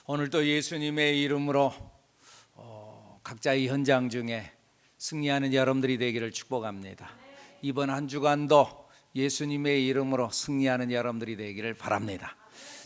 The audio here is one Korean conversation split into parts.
오늘도 예수님의 이름으로 각자의 현장 중에 승리하는 여러분들이 되기를 축복합니다. 이번 한 주간도 예수님의 이름으로 승리하는 여러분들이 되기를 바랍니다.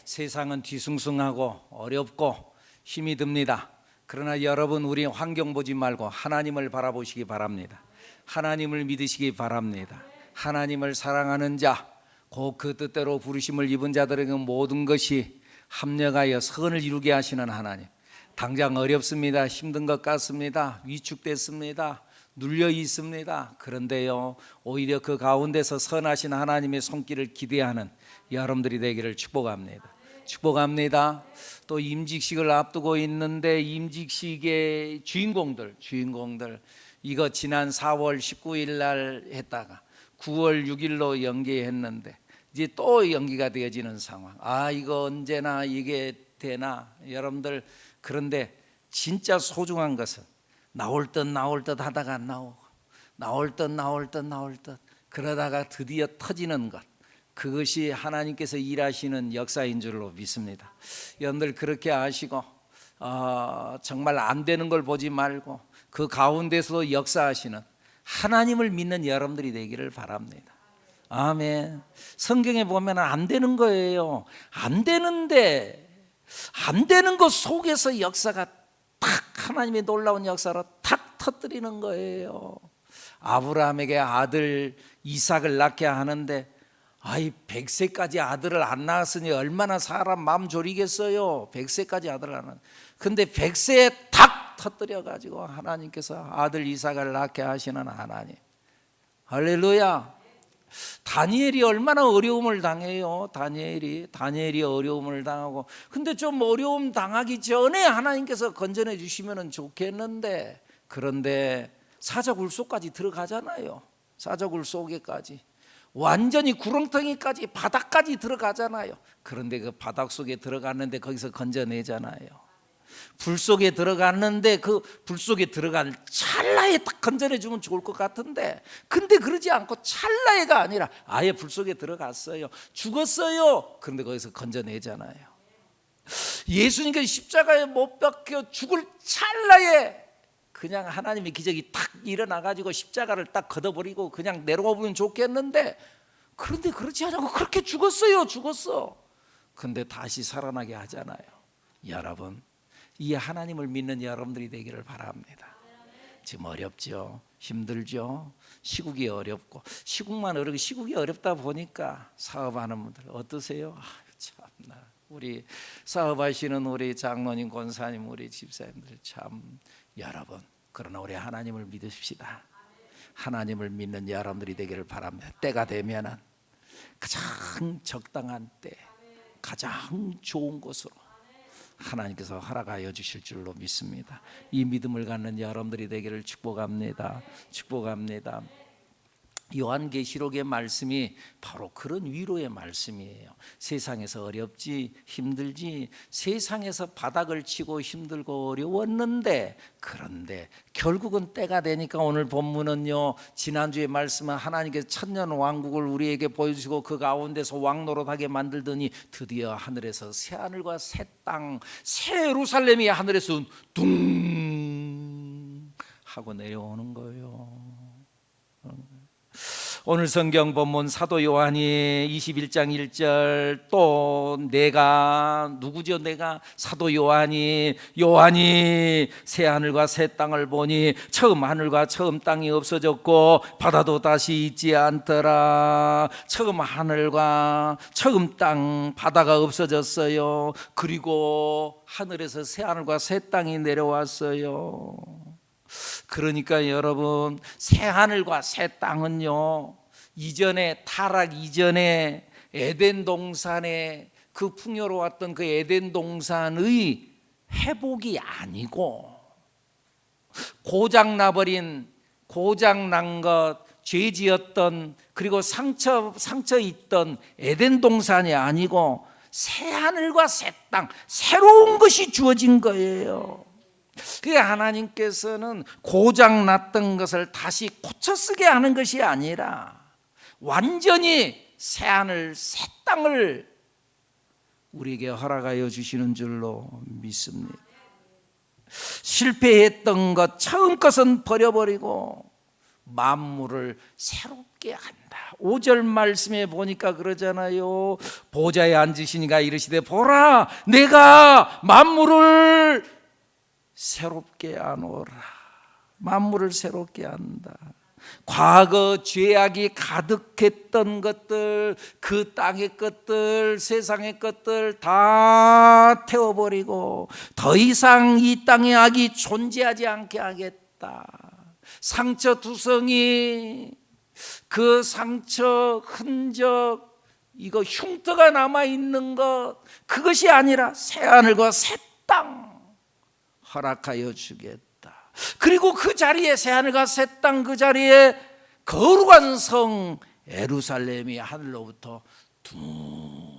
세상은 뒤숭숭하고 어렵고 힘이 듭니다. 그러나 여러분, 우리 환경 보지 말고 하나님을 바라보시기 바랍니다. 하나님을 믿으시기 바랍니다. 하나님을 사랑하는 자, 곧 그 뜻대로 부르심을 입은 자들에게 모든 것이 합력하여 선을 이루게 하시는 하나님. 당장 어렵습니다. 힘든 것 같습니다. 위축됐습니다. 눌려 있습니다. 그런데요, 오히려 그 가운데서 선하신 하나님의 손길을 기대하는 여러분들이 되기를 축복합니다. 축복합니다. 또 임직식을 앞두고 있는데 임직식의 주인공들 이거 지난 4월 19일 날 했다가 9월 6일로 연기했는데 이제 또 연기가 되어지는 상황. 이거 언제나 이게 되나 여러분들. 그런데 진짜 소중한 것은 나올 듯 하다가 안 나오고, 나올 듯 그러다가 드디어 터지는 것, 그것이 하나님께서 일하시는 역사인 줄로 믿습니다. 여러분들 그렇게 아시고 정말 안 되는 걸 보지 말고 그 가운데서도 역사하시는 하나님을 믿는 여러분들이 되기를 바랍니다. 아멘. 성경에 보면 안 되는 거예요. 안 되는데 안 되는 것 속에서 역사가 탁, 하나님의 놀라운 역사로 탁 터뜨리는 거예요. 아브라함에게 아들 이삭을 낳게 하는데 100세까지 아들을 안 낳았으니 얼마나 사람 마음 졸이겠어요. 100세까지 아들을 안 낳았는데, 근데 100세에 탁 터뜨려 가지고 하나님께서 아들 이삭을 낳게 하시는 하나님. 할렐루야. 다니엘이 얼마나 어려움을 당해요. 다니엘이 어려움을 당하고, 근데 좀 어려움 당하기 전에 하나님께서 건져내 주시면 좋겠는데, 그런데 사자굴 속까지 들어가잖아요. 사자굴 속에까지 완전히 구렁텅이까지 바닥까지 들어가잖아요. 그런데 그 바닥 속에 들어갔는데 거기서 건져내잖아요. 불 속에 들어갔는데 그 불 속에 들어간 찰나에 딱 건져내 주면 좋을 것 같은데, 근데 그러지 않고 찰나에가 아니라 아예 불 속에 들어갔어요. 죽었어요. 그런데 거기서 건져내잖아요. 예수님께서 십자가에 못 박혀 죽을 찰나에 그냥 하나님의 기적이 탁 일어나가지고 십자가를 딱 걷어버리고 그냥 내려가 보면 좋겠는데, 그런데 그렇지 않고 그렇게 죽었어. 근데 다시 살아나게 하잖아요. 여러분, 이 하나님을 믿는 여러분들이 되기를 바랍니다. 지금 어렵죠. 힘들죠. 시국이 어렵고, 시국이 어렵다 보니까 사업하는 분들 어떠세요? 참나, 우리 사업하시는 우리 장로님, 권사님, 우리 집사님들 참, 여러분, 그러나 우리 하나님을 믿으십시다. 하나님을 믿는 여러분들이 되기를 바랍니다. 때가 되면은 가장 적당한 때, 가장 좋은 곳으로 하나님께서 허락하여 주실 줄로 믿습니다. 이 믿음을 갖는 여러분들이 되기를 축복합니다. 요한계시록의 말씀이 바로 그런 위로의 말씀이에요. 세상에서 어렵지, 힘들지, 세상에서 바닥을 치고 힘들고 어려웠는데, 그런데 결국은 때가 되니까, 오늘 본문은요, 지난주에 말씀은 하나님께서 천년 왕국을 우리에게 보여주시고 그 가운데서 왕노릇하게 만들더니 드디어 하늘에서 새 하늘과 새 땅, 새 예루살렘이 하늘에서 둥 하고 내려오는 거예요. 오늘 성경 본문 사도 요한이 21장 1절, 또 내가 사도 요한이 새 하늘과 새 땅을 보니 처음 하늘과 처음 땅이 없어졌고 바다도 다시 있지 않더라. 처음 하늘과 처음 땅, 바다가 없어졌어요. 그리고 하늘에서 새 하늘과 새 땅이 내려왔어요. 그러니까 여러분, 새 하늘과 새 땅은요, 이전에 타락 이전에 에덴 동산의 그 풍요로웠던 그 에덴 동산의 회복이 아니고, 고장난 것, 죄 지었던, 그리고 상처 있던 에덴 동산이 아니고 새 하늘과 새 땅, 새로운 것이 주어진 거예요. 그러니까 하나님께서는 고장났던 것을 다시 고쳐쓰게 하는 것이 아니라 완전히 새 하늘 새 땅을 우리에게 허락하여 주시는 줄로 믿습니다. 실패했던 것, 처음 것은 버려버리고 만물을 새롭게 한다. 5절 말씀에 보니까 그러잖아요. 보좌에 앉으시니가 이르시되 보라 내가 만물을 새롭게 하노라. 만물을 새롭게 한다. 과거 죄악이 가득했던 것들, 그 땅의 것들, 세상의 것들 다 태워버리고 더 이상 이 땅의 악이 존재하지 않게 하겠다. 상처 두성이, 그 상처 흔적, 이거 흉터가 남아있는 것, 그것이 아니라 새하늘과 새 땅 허락하여 주겠다. 그리고 그 자리에, 새하늘과 새 땅 그 자리에 거룩한 성 예루살렘이 하늘로부터 둥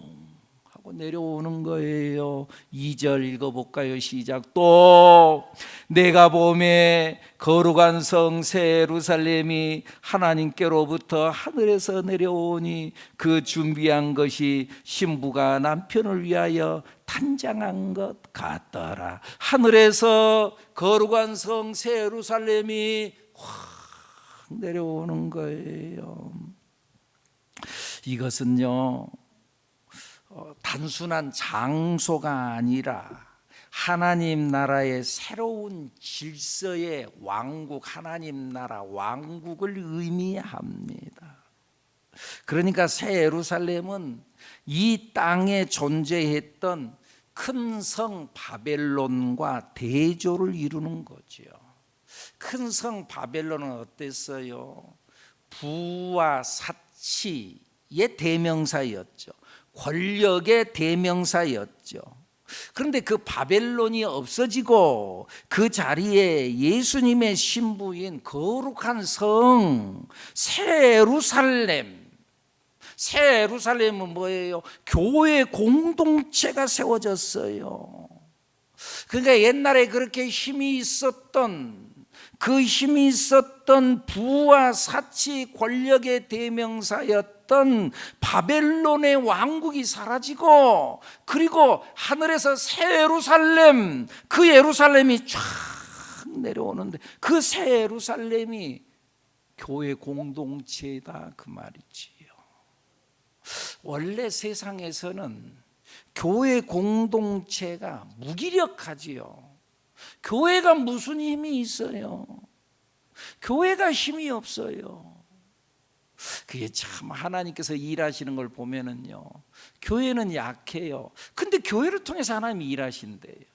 하고 내려오는 거예요. 2절 읽어볼까요? 시작. 또 내가 보매 거룩한 성 새 예루살렘이 하나님께로부터 하늘에서 내려오니 그 준비한 것이 신부가 남편을 위하여 탄장한 것 같더라. 하늘에서 거룩한 성 새 예루살렘이 확 내려오는 거예요. 이것은요 단순한 장소가 아니라 하나님 나라의 새로운 질서의 왕국, 하나님 나라 왕국을 의미합니다. 그러니까 새 예루살렘은 이 땅에 존재했던 큰 성 바벨론과 대조를 이루는 거죠. 큰 성 바벨론은 어땠어요? 부와 사치의 대명사였죠. 권력의 대명사였죠. 그런데 그 바벨론이 없어지고 그 자리에 예수님의 신부인 거룩한 성 새 예루살렘, 새 예루살렘은 뭐예요? 교회 공동체가 세워졌어요. 그러니까 옛날에 그렇게 힘이 있었던, 그 힘이 있었던 부와 사치 권력의 대명사였던 바벨론의 왕국이 사라지고, 그리고 하늘에서 새 예루살렘, 그 예루살렘이 쫙 내려오는데 그 새 예루살렘이 교회 공동체다 그 말이지요. 원래 세상에서는 교회 공동체가 무기력하지요. 교회가 무슨 힘이 있어요? 교회가 힘이 없어요. 그게 참 하나님께서 일하시는 걸 보면은요, 교회는 약해요. 근데 교회를 통해서 하나님이 일하신대요.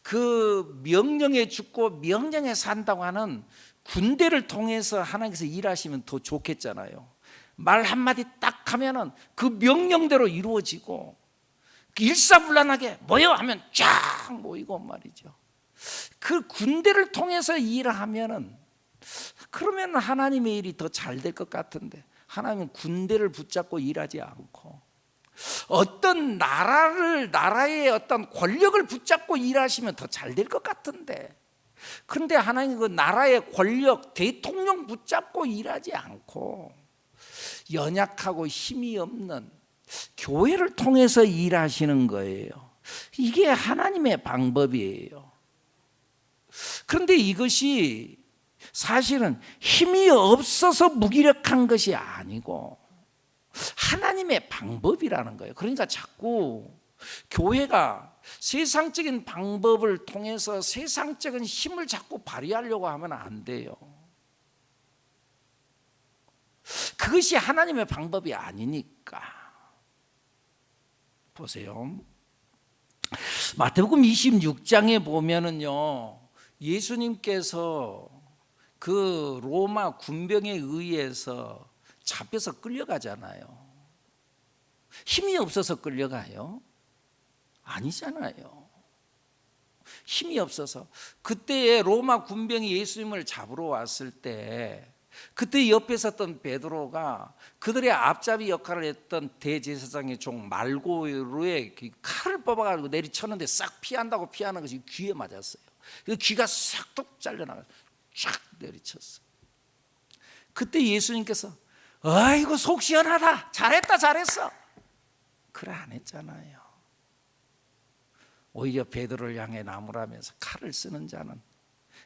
그 명령에 죽고 명령에 산다고 하는 군대를 통해서 하나님께서 일하시면 더 좋겠잖아요. 말 한마디 딱 하면은 그 명령대로 이루어지고, 일사불란하게 모여 하면 쫙 모이고 말이죠. 그 군대를 통해서 일하면은, 그러면 하나님의 일이 더 잘 될 것 같은데, 하나님은 군대를 붙잡고 일하지 않고 어떤 나라의 어떤 권력을 붙잡고 일하시면 더 잘 될 것 같은데, 그런데 하나님은 그 나라의 권력, 대통령 붙잡고 일하지 않고 연약하고 힘이 없는 교회를 통해서 일하시는 거예요. 이게 하나님의 방법이에요. 그런데 이것이 사실은 힘이 없어서 무기력한 것이 아니고 하나님의 방법이라는 거예요. 그러니까 자꾸 교회가 세상적인 방법을 통해서 세상적인 힘을 자꾸 발휘하려고 하면 안 돼요. 그것이 하나님의 방법이 아니니까. 보세요. 마태복음 26장에 보면은요, 예수님께서 그 로마 군병에 의해서 잡혀서 끌려가잖아요. 힘이 없어서 끌려가요? 아니잖아요. 힘이 없어서. 그때에 로마 군병이 예수님을 잡으러 왔을 때, 그때 옆에 있었던 베드로가 그들의 앞잡이 역할을 했던 대제사장의 종 말고르의 칼을 뽑아가지고 내리쳤는데 싹 피한다고 피하는 것이 귀에 맞았어요. 귀가 싹둑 잘려나가서 쫙 내리쳤어요. 그때 예수님께서 아이고 속 시원하다, 잘했다, 잘했어, 그래 안 했잖아요. 오히려 베드로를 향해 나무라면서 칼을 쓰는 자는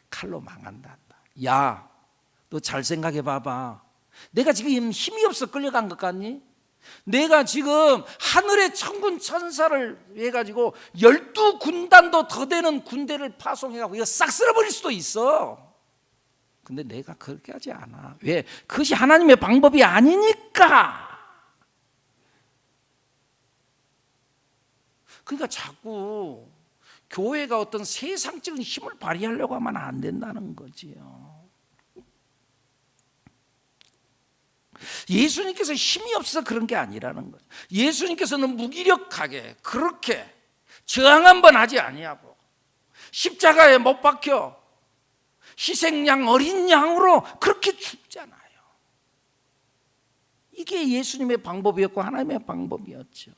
칼로 망한다. 야, 너 잘 생각해 봐봐. 내가 지금 힘이 없어 끌려간 것 같니? 내가 지금 하늘의 천군 천사를 해가지고 12군단도 더 되는 군대를 파송해가지고 이거 싹 쓸어버릴 수도 있어. 근데 내가 그렇게 하지 않아. 왜? 그것이 하나님의 방법이 아니니까. 그러니까 자꾸 교회가 어떤 세상적인 힘을 발휘하려고 하면 안 된다는 거지요. 예수님께서 힘이 없어 그런 게 아니라는 거예요. 예수님께서는 무기력하게 그렇게 저항 한번 하지 아니하고 십자가에 못 박혀 희생양 어린 양으로 그렇게 죽잖아요. 이게 예수님의 방법이었고 하나님의 방법이었죠.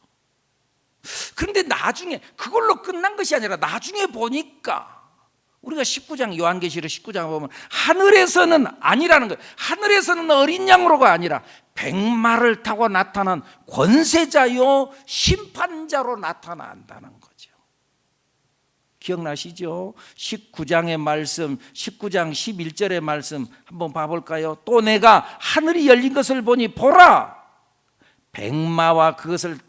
그런데 나중에 그걸로 끝난 것이 아니라 나중에 보니까 우리가 19장 요한계시록 19장 보면 하늘에서는 아니라는 거예요. 하늘에서는 어린 양으로가 아니라 백마를 타고 나타난 권세자요 심판자로 나타난다는 거죠. 기억나시죠? 19장의 말씀, 19장 11절의 말씀 한번 봐볼까요? 또 내가 하늘이 열린 것을 보니 보라, 백마와 그것을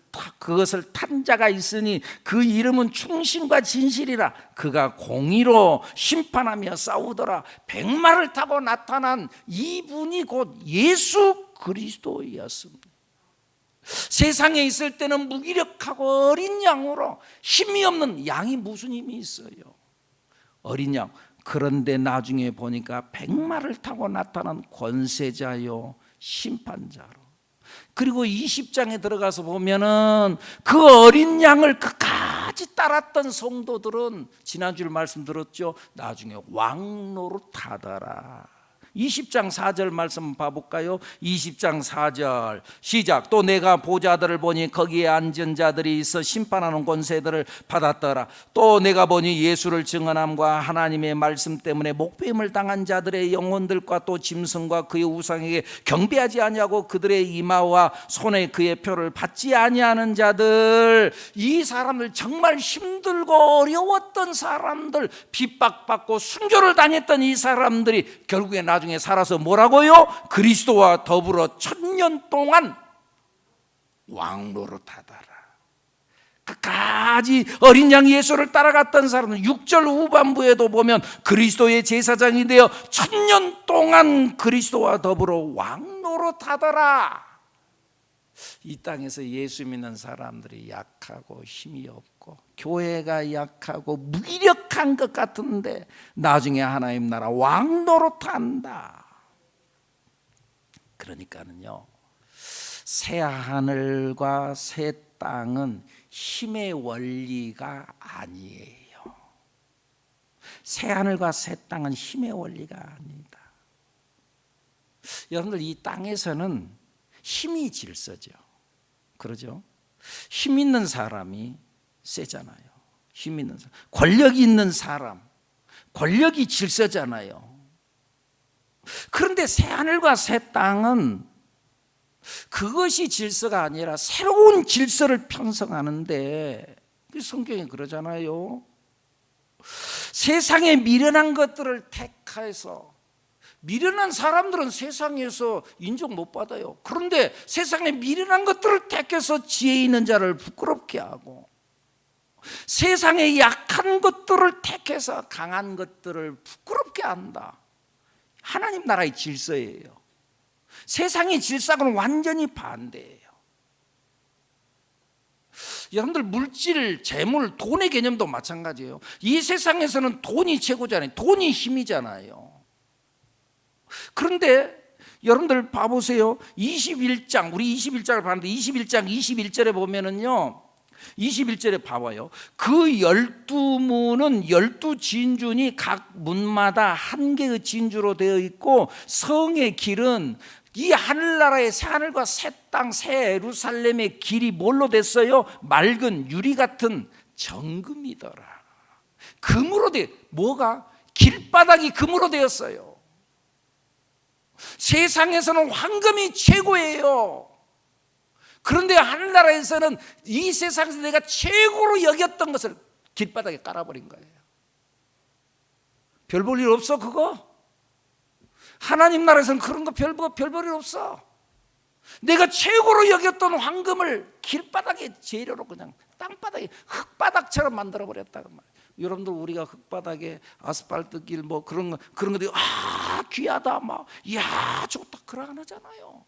탄 자가 있으니 그 이름은 충신과 진실이라. 그가 공의로 심판하며 싸우더라. 백마를 타고 나타난 이분이 곧 예수 그리스도였습니다. 세상에 있을 때는 무기력하고 어린 양으로 힘이 없는 양이 무슨 힘이 있어요? 어린 양. 그런데 나중에 보니까 백마를 타고 나타난 권세자요 심판자로. 그리고 20장에 들어가서 보면은 그 어린 양을 끝까지 따랐던 성도들은 지난주에 말씀 들었죠. 나중에 왕노릇하더라. 20장 4절 말씀 봐볼까요? 20장 4절 시작. 또 내가 보좌들을 보니 거기에 앉은 자들이 있어 심판하는 권세들을 받았더라. 또 내가 보니 예수를 증언함과 하나님의 말씀 때문에 목배임을 당한 자들의 영혼들과 또 짐승과 그의 우상에게 경배하지 아니하고 그들의 이마와 손에 그의 표를 받지 아니하는 자들, 이 사람들 정말 힘들고 어려웠던 사람들, 핍박받고 순교를 당했던 이 사람들이 결국에 나중에 살아서 뭐라고요? 그리스도와 더불어 1000년 동안 왕노릇하더라. 끝까지 어린 양 예수를 따라갔던 사람은 6절 후반부에도 보면 그리스도의 제사장이 되어 1000년 동안 그리스도와 더불어 왕노릇하더라. 이 땅에서 예수 믿는 사람들이 약하고 힘이 없고 교회가 약하고 무기력한 것 같은데 나중에 하나님 나라 왕노릇한다. 그러니까는요, 새 하늘과 새 땅은 힘의 원리가 아니에요. 새 하늘과 새 땅은 힘의 원리가 아니다. 여러분들, 이 땅에서는 힘이 질서죠. 그러죠? 힘 있는 사람이 세잖아요. 힘 있는 사람, 권력이 있는 사람, 권력이 질서잖아요. 그런데 새 하늘과 새 땅은 그것이 질서가 아니라 새로운 질서를 편성하는데, 성경이 그러잖아요. 세상에 미련한 것들을 택해서, 미련한 사람들은 세상에서 인정 못 받아요. 그런데 세상에 미련한 것들을 택해서 지혜 있는 자를 부끄럽게 하고, 세상에 약한 것들을 택해서 강한 것들을 부끄럽게 한다. 하나님 나라의 질서예요. 세상의 질서하고는 완전히 반대예요. 여러분들, 물질, 재물, 돈의 개념도 마찬가지예요. 이 세상에서는 돈이 최고잖아요. 돈이 힘이잖아요. 그런데 여러분들 봐보세요. 21장, 우리 21장을 봤는데 21장 21절에 보면은요, 21절에 봐봐요. 그 12문은 12진주니 각 문마다 한 개의 진주로 되어 있고, 성의 길은 이 하늘나라의 새 하늘과 새 땅, 새 예루살렘의 길이 뭘로 됐어요? 맑은 유리 같은 정금이더라. 금으로 뭐가? 길바닥이 금으로 되었어요. 세상에서는 황금이 최고예요. 그런데 하늘나라에서는 이 세상에서 내가 최고로 여겼던 것을 길바닥에 깔아버린 거예요. 별 볼 일 없어 그거? 하나님 나라에서는 그런 거 별 볼 일 없어. 내가 최고로 여겼던 황금을 길바닥에 재료로 그냥 땅바닥에 흙바닥처럼 만들어버렸다는 말이에요. 여러분들 우리가 흙바닥에 아스팔트 길 뭐 그런 것들이 귀하다 막 이야 좋다 그러 안 하잖아요.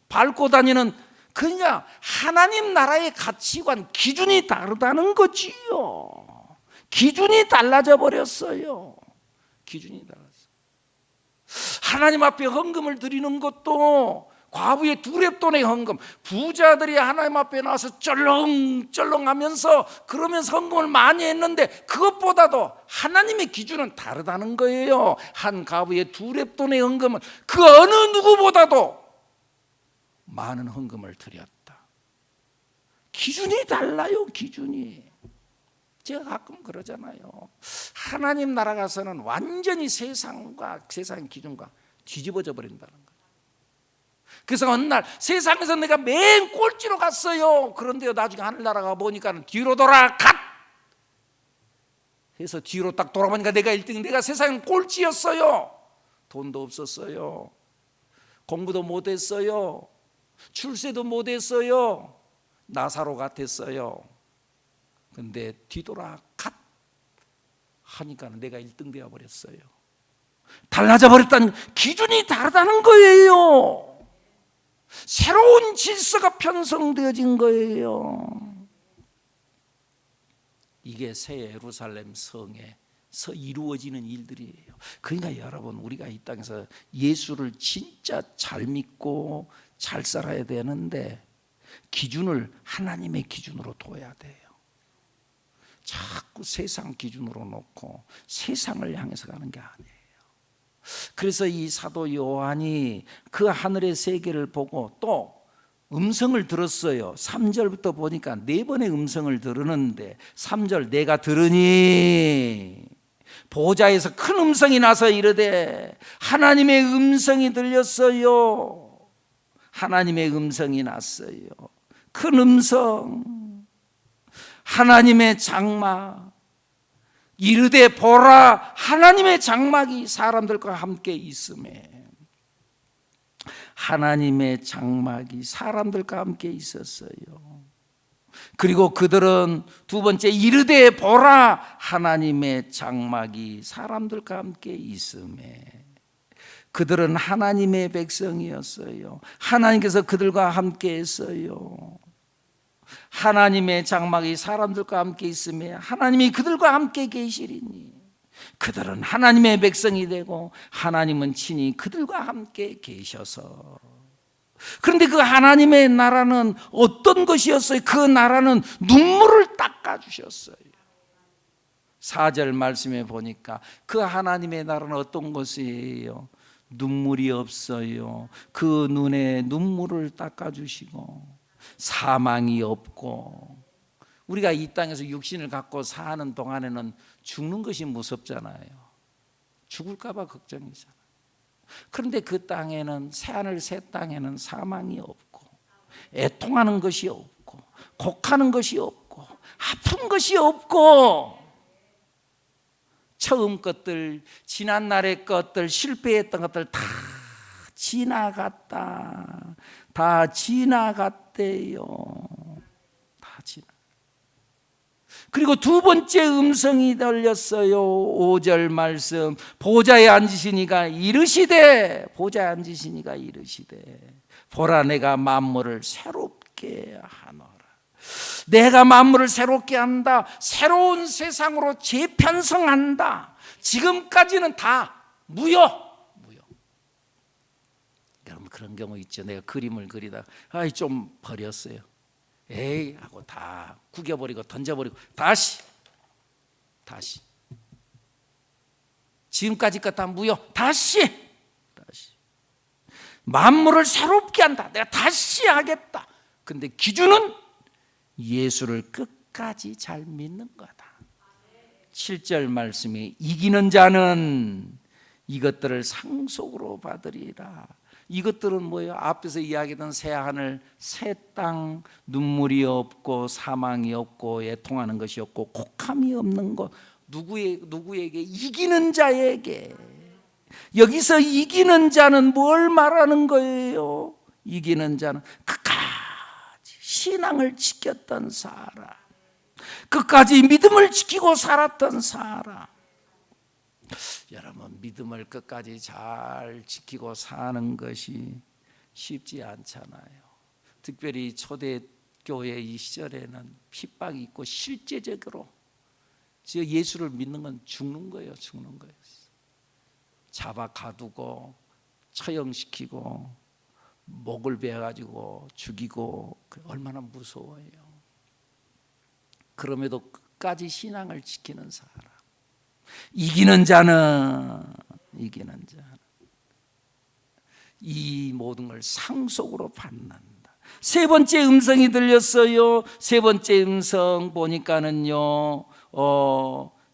밟고 다니는 그냥 하나님 나라의 가치관 기준이 다르다는 거지요. 기준이 달라져 버렸어요. 기준이 달랐어요. 하나님 앞에 헌금을 드리는 것도 과부의 2렙돈의 헌금, 부자들이 하나님 앞에 나와서 쩔렁쩔렁하면서 그러면서 헌금을 많이 했는데 그것보다도 하나님의 기준은 다르다는 거예요. 한 과부의 2렙돈의 헌금은 그 어느 누구보다도 많은 헌금을 드렸다. 기준이 달라요. 기준이. 제가 가끔 그러잖아요. 하나님 나라 가서는 완전히 세상과 세상의 기준과 뒤집어져 버린다는 거예요. 그래서 어느 날 세상에서 내가 맨 꼴찌로 갔어요. 그런데 나중에 하늘나라가 보니까 뒤로 돌아 갓 해서 뒤로 딱 돌아보니까 내가 1등, 내가 세상 꼴찌였어요. 돈도 없었어요. 공부도 못했어요. 출세도 못했어요. 나사로 같았어요. 근데 뒤돌아 갓 하니까 내가 1등 되어버렸어요. 달라져 버렸다는 기준이 다르다는 거예요. 새로운 질서가 편성되어진 거예요. 이게 새 예루살렘 성에서 이루어지는 일들이에요. 그러니까 여러분 우리가 이 땅에서 예수를 진짜 잘 믿고 잘 살아야 되는데 기준을 하나님의 기준으로 둬야 돼요. 자꾸 세상 기준으로 놓고 세상을 향해서 가는 게 아니에요. 그래서 이 사도 요한이 그 하늘의 세계를 보고 또 음성을 들었어요. 3절부터 보니까 4번의 음성을 들으는데 3절 내가 들으니 보좌에서 큰 음성이 나서 이르되 하나님의 음성이 들렸어요. 하나님의 음성이 났어요. 큰 음성 하나님의 장막 이르되 보라 하나님의 장막이 사람들과 함께 있음에 하나님의 장막이 사람들과 함께 있었어요. 그리고 그들은 두 번째 이르되 보라 하나님의 장막이 사람들과 함께 있음에 그들은 하나님의 백성이었어요. 하나님께서 그들과 함께 했어요. 하나님의 장막이 사람들과 함께 있으며 하나님이 그들과 함께 계시리니 그들은 하나님의 백성이 되고 하나님은 친히 그들과 함께 계셔서. 그런데 그 하나님의 나라는 어떤 것이었어요? 그 나라는 눈물을 닦아주셨어요. 4절 말씀에 보니까 그 하나님의 나라는 어떤 것이에요? 눈물이 없어요. 그 눈에 눈물을 닦아주시고 사망이 없고. 우리가 이 땅에서 육신을 갖고 사는 동안에는 죽는 것이 무섭잖아요. 죽을까 봐 걱정이잖아요. 그런데 그 땅에는 새하늘 새 땅에는 사망이 없고 애통하는 것이 없고 곡하는 것이 없고 아픈 것이 없고 처음 것들 지난 날의 것들 실패했던 것들 다 지나갔다. 다 지나갔대요. 다 지나. 그리고 두 번째 음성이 들렸어요. 5절 말씀 보좌에 앉으시니가 이르시되 보좌에 앉으시니가 이르시되 보라 내가 만물을 새롭게 하노라. 내가 만물을 새롭게 한다. 새로운 세상으로 재편성한다. 지금까지는 다 무효. 여러분 그런 경우 있죠. 내가 그림을 그리다가 좀 버렸어요. 에이 하고 다 구겨버리고 던져버리고 다시 지금까지 것 다 무효. 다시 만물을 새롭게 한다. 내가 다시 하겠다. 근데 기준은 예수를 끝까지 잘 믿는 거다. 7절 말씀에 이기는 자는 이것들을 상속으로 받으리라. 이것들은 뭐예요? 앞에서 이야기했던 새 하늘, 새 땅, 눈물이 없고 사망이 없고 애통하는 것이 없고 곡함이 없는 것. 누구에게? 이기는 자에게. 여기서 이기는 자는 뭘 말하는 거예요? 이기는 자는 끝까지 신앙을 지켰던 사람, 끝까지 믿음을 지키고 살았던 사람. 여러분, 믿음을 끝까지 잘 지키고 사는 것이 쉽지 않잖아요. 특별히 초대교회 이 시절에는 핍박이 있고 실제적으로 예수를 믿는 건 죽는 거예요. 죽는 거예요. 잡아 가두고 처형시키고 목을 베어가지고 죽이고, 얼마나 무서워요. 그럼에도 끝까지 신앙을 지키는 사람, 이기는 자는 이 모든 걸 상속으로 받는다. 세 번째 음성이 들렸어요. 세 번째 음성 보니까는요,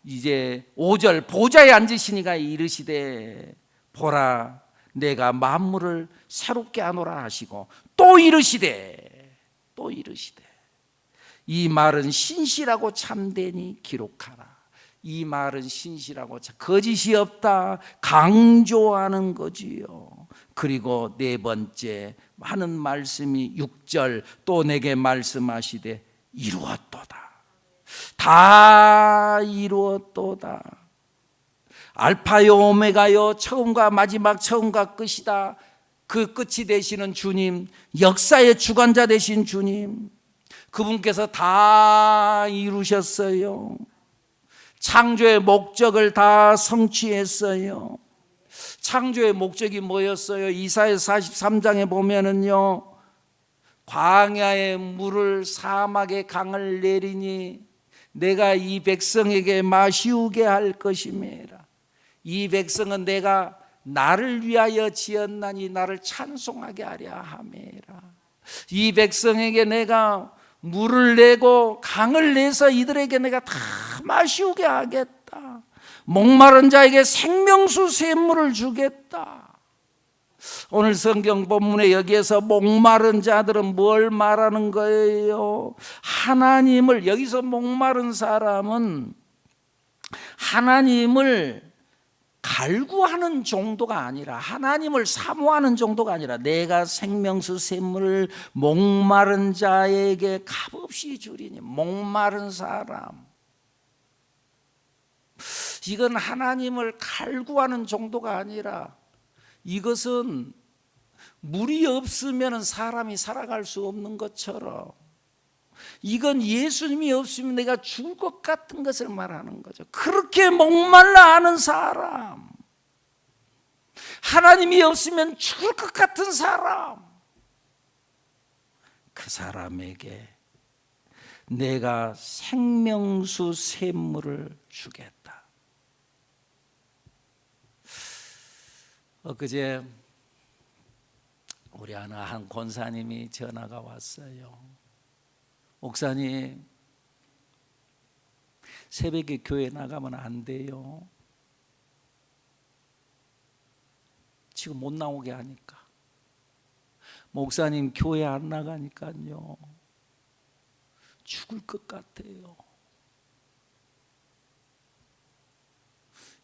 이제 5절, 보좌에 앉으시니가 이르시되 보라 내가 만물을 새롭게 하노라 하시고, 또 이르시되 이 말은 신실하고 참되니 기록하라. 이 말은 신실하고 거짓이 없다 강조하는 거지요. 그리고 네 번째 하는 말씀이 6절, 또 내게 말씀하시되 이루었도다. 다 이루었도다. 알파요 오메가요, 처음과 마지막, 처음과 끝이다. 그 끝이 되시는 주님, 역사의 주관자 되신 주님, 그분께서 다 이루셨어요. 창조의 목적을 다 성취했어요. 창조의 목적이 뭐였어요? 이사야 43장에 보면은요, 광야의 물을 사막의 강을 내리니 내가 이 백성에게 마시우게 할 것임이라. 이 백성은 내가 나를 위하여 지었나니 나를 찬송하게 하려 함이라. 이 백성에게 내가 물을 내고 강을 내서 이들에게 내가 다 마시우게 하겠다. 목마른 자에게 생명수 샘물을 주겠다. 오늘 성경 본문에 여기에서 목마른 자들은 뭘 말하는 거예요? 하나님을, 여기서 목마른 사람은 하나님을 갈구하는 정도가 아니라, 하나님을 사모하는 정도가 아니라, 내가 생명수 샘물을 목마른 자에게 값없이 주리니. 목마른 사람, 이건 하나님을 갈구하는 정도가 아니라, 이것은 물이 없으면 사람이 살아갈 수 없는 것처럼, 이건 예수님이 없으면 내가 죽을 것 같은 것을 말하는 거죠. 그렇게 목말라 하는 사람, 하나님이 없으면 죽을 것 같은 사람, 그 사람에게 내가 생명수 샘물을 주겠다. 엊그제 우리 한 권사님이 전화가 왔어요. 목사님, 새벽에 교회 나가면 안 돼요. 지금 못 나오게 하니까. 목사님, 교회 안 나가니까요, 죽을 것 같아요.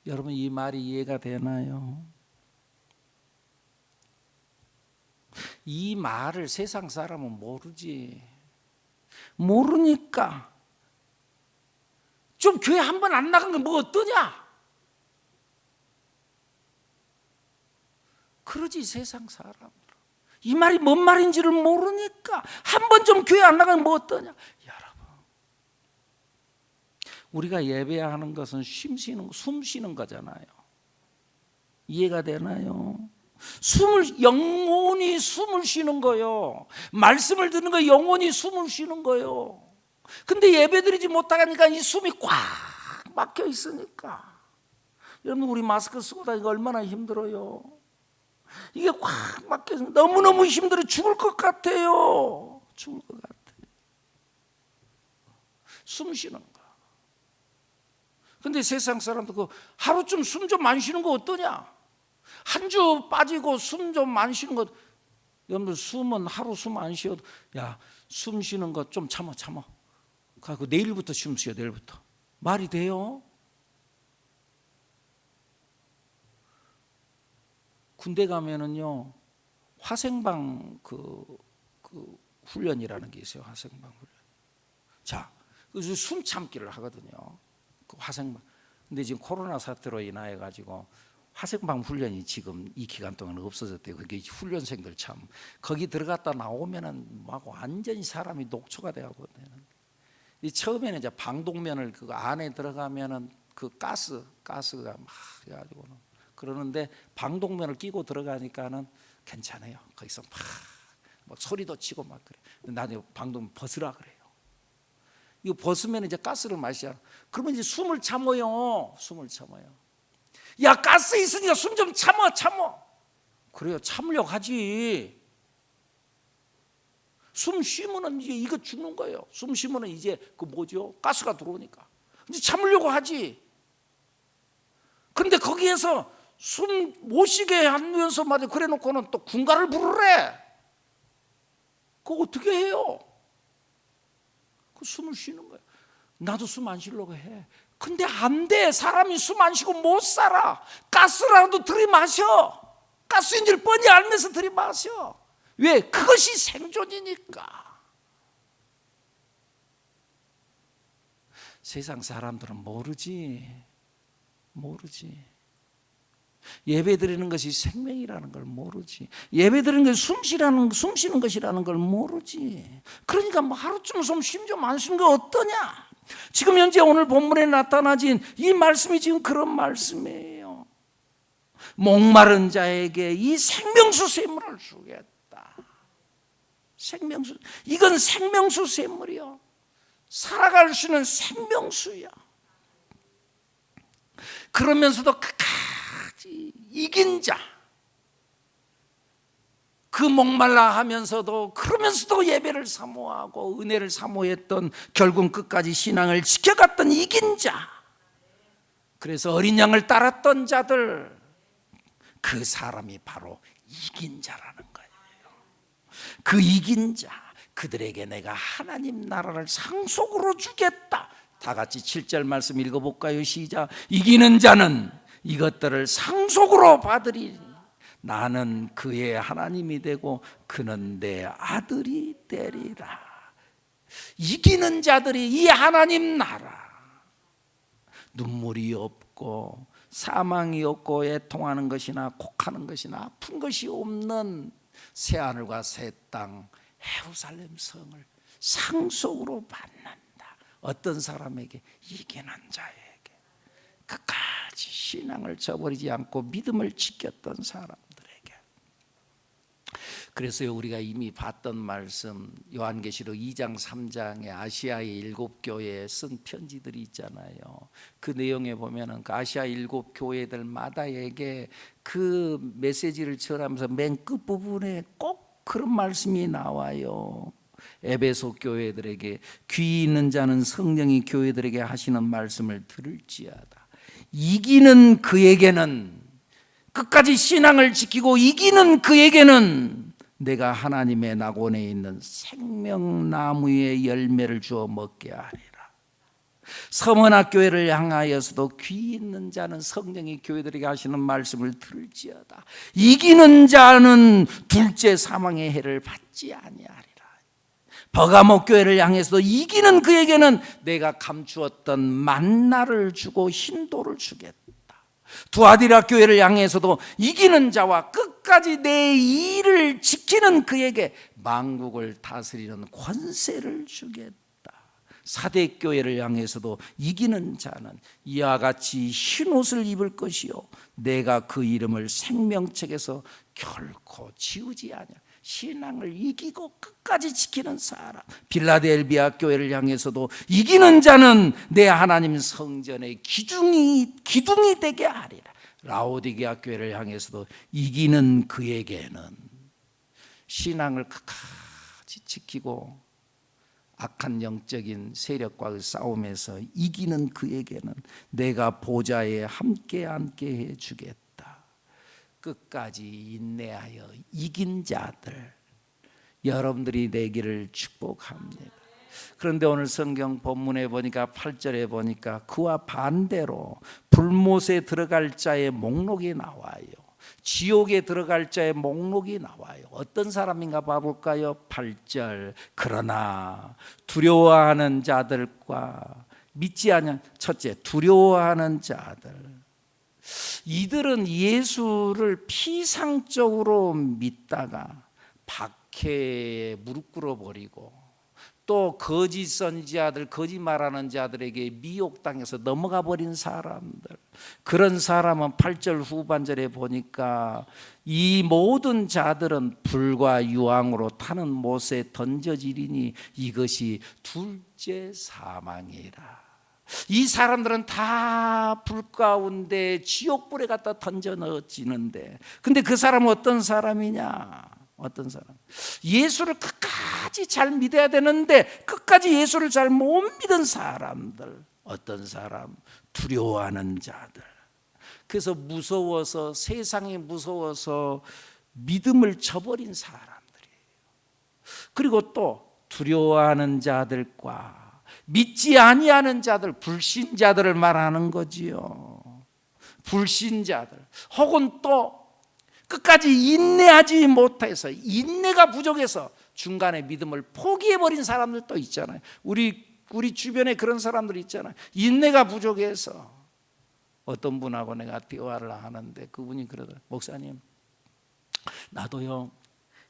여러분, 이 말이 이해가 되나요? 이 말을 세상 사람은 모르니까 좀 교회 한 번 안 나간 건 뭐 어떠냐? 그러지 세상 사람들. 이 말이 뭔 말인지를 모르니까 한 번 좀 교회 안 나가면 뭐 어떠냐? 여러분, 우리가 예배하는 것은 숨 쉬는 거잖아요. 이해가 되나요? 영원히 숨을 쉬는 거요. 말씀을 듣는 거 영원히 숨을 쉬는 거요. 근데 예배드리지 못하니까 이 숨이 꽉 막혀 있으니까. 여러분, 우리 마스크 쓰고 다니까 얼마나 힘들어요. 이게 꽉 막혀 있으니까 너무너무 힘들어. 죽을 것 같아요. 죽을 것 같아요. 숨 쉬는 거. 근데 세상 사람도 하루쯤 숨 좀 많이 쉬는 거 어떠냐? 한 주 빠지고 숨 좀 안 쉬는 것, 여러분들 숨은 하루 숨 안 쉬어도 야, 숨 쉬는 거 좀 참아. 그리고 내일부터 숨 쉬어. 내일부터. 말이 돼요? 군대 가면은요, 화생방 그 훈련이라는 게 있어요. 화생방 훈련. 자, 그래서 숨 참기를 하거든요. 그 화생방. 근데 지금 코로나 사태로 인하여 가지고 화생방 훈련이 지금 이 기간 동안 없어졌대요. 그게 훈련생들 참 거기 들어갔다 나오면은 막 완전히 사람이 녹초가 돼가고. 이 처음에는 이제 방독면을 그 안에 들어가면은 그 가스가 막 해가지고는 그러는데 방독면을 끼고 들어가니까는 괜찮아요. 거기서 막 소리도 치고 막 그래. 나중에 방독면 벗으라 그래요. 이거 벗으면 이제 가스를 마시잖아. 그러면 이제 숨을 참아요. 야, 가스 있으니까 숨 좀 참아. 그래요. 참으려고 하지. 숨 쉬면은 이제 이거 죽는 거예요. 숨 쉬면은 이제 그 뭐죠? 가스가 들어오니까. 이제 참으려고 하지. 그런데 거기에서 숨 못 쉬게 하면서 말이야. 그래 놓고는 또 군가를 부르래. 그거 어떻게 해요? 그 숨을 쉬는 거예요. 나도 숨 안 쉬려고 해. 근데 안 돼. 사람이 숨 안 쉬고 못 살아. 가스라도 들이마셔. 가스인 줄 뻔히 알면서 들이마셔. 왜? 그것이 생존이니까. 세상 사람들은 모르지. 예배 드리는 것이 생명이라는 걸 모르지. 예배 드리는 것이 숨 쉬는 것이라는 걸 모르지. 그러니까 뭐 하루쯤 숨 좀 안 쉬는 거 어떠냐? 지금 현재 오늘 본문에 나타나진 이 말씀이 지금 그런 말씀이에요. 목마른 자에게 이 생명수 샘물을 주겠다. 이건 생명수 샘물이요. 살아갈 수 있는 생명수야. 그러면서도 끝까지 이긴 자, 그 목말라 하면서도 그러면서도 예배를 사모하고 은혜를 사모했던, 결국 끝까지 신앙을 지켜갔던 이긴 자, 그래서 어린 양을 따랐던 자들, 그 사람이 바로 이긴 자라는 거예요. 그 이긴 자, 그들에게 내가 하나님 나라를 상속으로 주겠다. 다 같이 7절 말씀 읽어볼까요? 시작. 이기는 자는 이것들을 상속으로 받으리니 나는 그의 하나님이 되고 그는 내 아들이 되리라. 이기는 자들이 이 하나님 나라, 눈물이 없고 사망이 없고 애통하는 것이나 곡하는 것이나 아픈 것이 없는 새하늘과 새 땅 예루살렘 성을 상속으로 받는다. 어떤 사람에게? 이기는 자에게. 끝까지 신앙을 저버리지 않고 믿음을 지켰던 사람들에게. 그래서 우리가 이미 봤던 말씀, 요한계시록 2장 3장에 아시아의 7교회에 쓴 편지들이 있잖아요. 그 내용에 보면은 그 아시아 7교회들마다에게 그 메시지를 전하면서 맨 끝부분에 꼭 그런 말씀이 나와요. 에베소 교회들에게 귀 있는 자는 성령이 교회들에게 하시는 말씀을 들을지어다. 이기는 그에게는, 끝까지 신앙을 지키고 이기는 그에게는 내가 하나님의 낙원에 있는 생명나무의 열매를 주어 먹게 하리라. 서머나교회를 향하여서도 귀 있는 자는 성령이 교회들에게 하시는 말씀을 들을지어다. 이기는 자는 둘째 사망의 해를 받지 아니하리라. 버가모 교회를 향해서도 이기는 그에게는 내가 감추었던 만나를 주고 흰돌을 주겠다. 두아디라 교회를 향해서도 이기는 자와 끝까지 내 일을 지키는 그에게 만국을 다스리는 권세를 주겠다. 사대 교회를 향해서도 이기는 자는 이와 같이 흰 옷을 입을 것이요 내가 그 이름을 생명책에서 결코 지우지 않으리라. 신앙을 이기고 끝까지 지키는 사람. 빌라델비아 교회를 향해서도 이기는 자는 내 하나님 성전의 기둥이 되게 하리라. 라오디게아 교회를 향해서도 이기는 그에게는 신앙을 끝까지 지키고 악한 영적인 세력과의 싸움에서 이기는 그에게는 내가 보좌에 함께 앉게 해주겠다. 끝까지 인내하여 이긴 자들, 여러분들이 되기를 축복합니다. 그런데 오늘 성경 본문에 보니까 8절에 보니까 그와 반대로 불못에 들어갈 자의 목록이 나와요. 지옥에 들어갈 자의 목록이 나와요. 어떤 사람인가 봐볼까요? 8절. 그러나 두려워하는 자들과 믿지 않는, 첫째, 두려워하는 자들, 이들은 예수를 피상적으로 믿다가 박해에 무릎 꿇어버리고 또 거짓 선지자들, 거짓 말하는 자들에게 미혹당해서 넘어가 버린 사람들, 그런 사람은 8절 후반절에 보니까 이 모든 자들은 불과 유황으로 타는 못에 던져지리니 이것이 둘째 사망이라. 이 사람들은 다 불 가운데 지옥불에 갖다 던져 넣어지는데, 근데 그 사람은 어떤 사람이냐? 어떤 사람? 예수를 끝까지 잘 믿어야 되는데 끝까지 예수를 잘 못 믿은 사람들. 어떤 사람? 두려워하는 자들. 그래서 무서워서, 세상이 무서워서 믿음을 저버린 사람들이에요. 그리고 또 두려워하는 자들과 믿지 아니하는 자들, 불신자들을 말하는 거지요. 불신자들. 혹은 또 끝까지 인내하지 못해서, 인내가 부족해서 중간에 믿음을 포기해버린 사람들도 있잖아요. 우리 주변에 그런 사람들 있잖아요. 인내가 부족해서. 어떤 분하고 내가 대화를 하는데 그분이 그러더라고요. 목사님, 나도요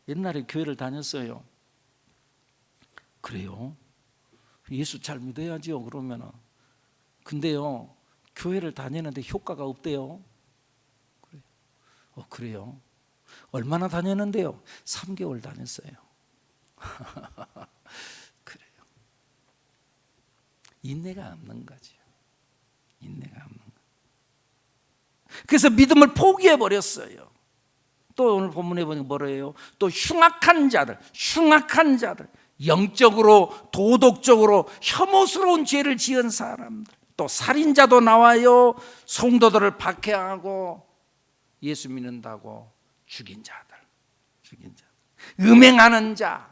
옛날에 교회를 다녔어요. 그래요? 예수 잘 믿어야죠. 그러면은. 근데요 교회를 다니는데 효과가 없대요. 그래요? 얼마나 다녔는데요? 3개월 다녔어요. 그래요. 인내가 없는 거죠. 인내가 없는 거. 그래서 믿음을 포기해 버렸어요. 또 오늘 본문에 보니까 뭐래요? 또 흉악한 자들, 영적으로 도덕적으로 혐오스러운 죄를 지은 사람들, 또 살인자도 나와요. 성도들을 박해하고 예수 믿는다고 죽인 자들, 음행하는 자,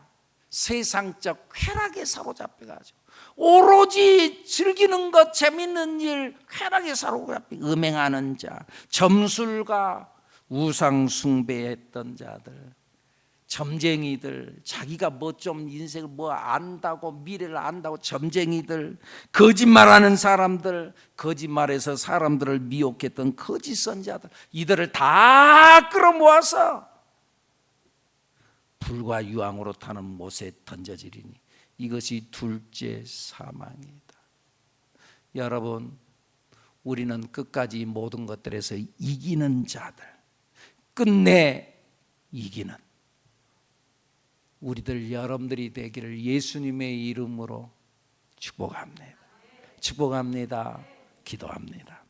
세상적 쾌락에 사로잡혀가지고 오로지 즐기는 것, 재밌는 일, 쾌락에 사로잡혀 음행하는 자, 점술가, 우상 숭배했던 자들, 점쟁이들, 자기가 뭐 좀 인생을 뭐 안다고, 미래를 안다고 점쟁이들, 거짓말하는 사람들, 거짓말해서 사람들을 미혹했던 거짓 선지자들, 이들을 다 끌어모아서 불과 유황으로 타는 못에 던져지리니 이것이 둘째 사망이다. 여러분, 우리는 끝까지 모든 것들에서 이기는 자들, 끝내 이기는 우리들 여러분들이 되기를 예수님의 이름으로 축복합니다. 기도합니다.